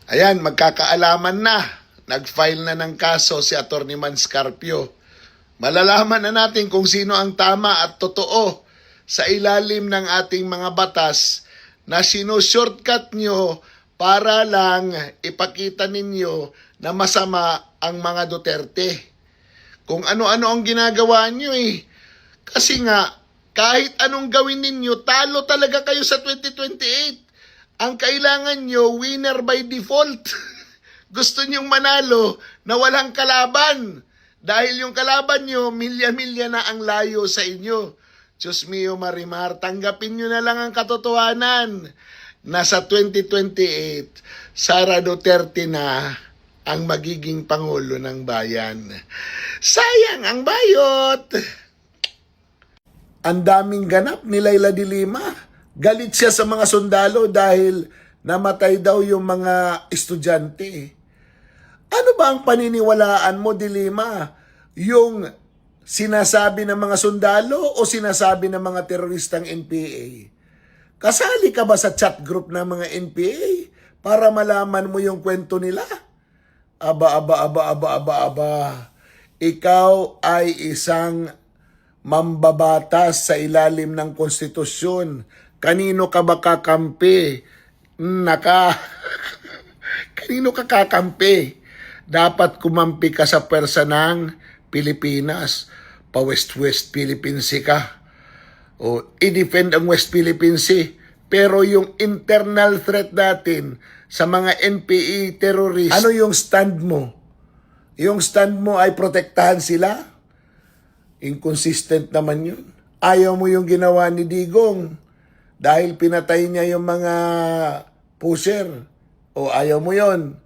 Ayan, magkakaalaman na. Nag-file na ng kaso si Atty. Manscarpio. Malalaman na natin kung sino ang tama at totoo sa ilalim ng ating mga batas na sinushortcut nyo para lang ipakita ninyo na masama ang mga Duterte. Kung ano-ano ang ginagawa nyo eh. Kasi nga, kahit anong gawin ninyo, talo talaga kayo sa 2028. Ang kailangan nyo, winner by default. Gusto nyong manalo na walang kalaban. Dahil yung kalaban nyo, milya-milya na ang layo sa inyo. Diyos mio Marimar, tanggapin nyo na lang ang katotohanan na sa 2028, Sara Duterte na ang magiging Pangulo ng Bayan. Sayang ang bayot! Ang daming ganap ni Leila de Lima. Galit siya sa mga sundalo dahil namatay daw yung mga estudyante. Ano ba ang paniniwalaan mo, de Lima? Yung sinasabi ng mga sundalo o sinasabi ng mga teroristang NPA? Kasali ka ba sa chat group ng mga NPA para malaman mo yung kwento nila? Aba. Ikaw ay isang mambabatas sa ilalim ng konstitusyon. Kanino ka ba kakampi? Kanino ka kakampi? Dapat kumampi ka sa pwersa ng Pilipinas. Pa-West Philippine Sea ka. O i-defend ang West Philippine Sea. Pero yung internal threat natin sa mga NPA terrorist, ano yung stand mo? Yung stand mo ay protektahan sila? Inconsistent naman yun. Ayaw mo yung ginawa ni Digong dahil pinatay niya yung mga pusher. O ayaw mo yon.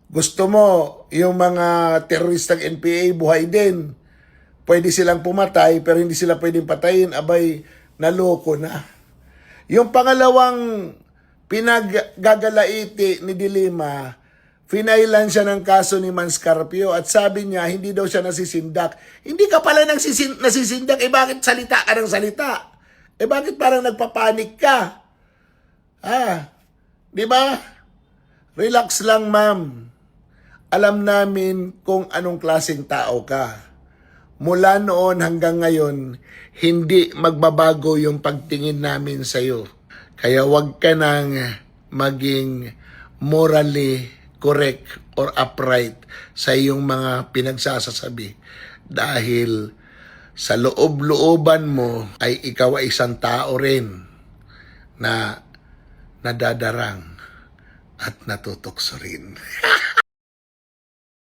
Gusto mo yung mga teroristang NPA buhay din. Pwede silang pumatay pero hindi sila pwedeng patayin. Abay, naloko na. Yung pangalawang pinaggagalaiti ni de Lima, finailan siya ng kaso ni Manscarpio at sabi niya hindi daw siya nasisindak. Hindi ka pala nasisindak, bakit salita ka ng salita? Bakit parang nagpapanik ka? Di ba? Relax lang, ma'am. Alam namin kung anong klaseng tao ka. Mula noon hanggang ngayon, hindi magbabago yung pagtingin namin sa'yo. Kaya wag ka nang maging morally correct or upright sa iyong mga pinagsasasabi. Dahil sa loob-looban mo ay ikaw ay isang tao rin na nadadarang at natutokso rin.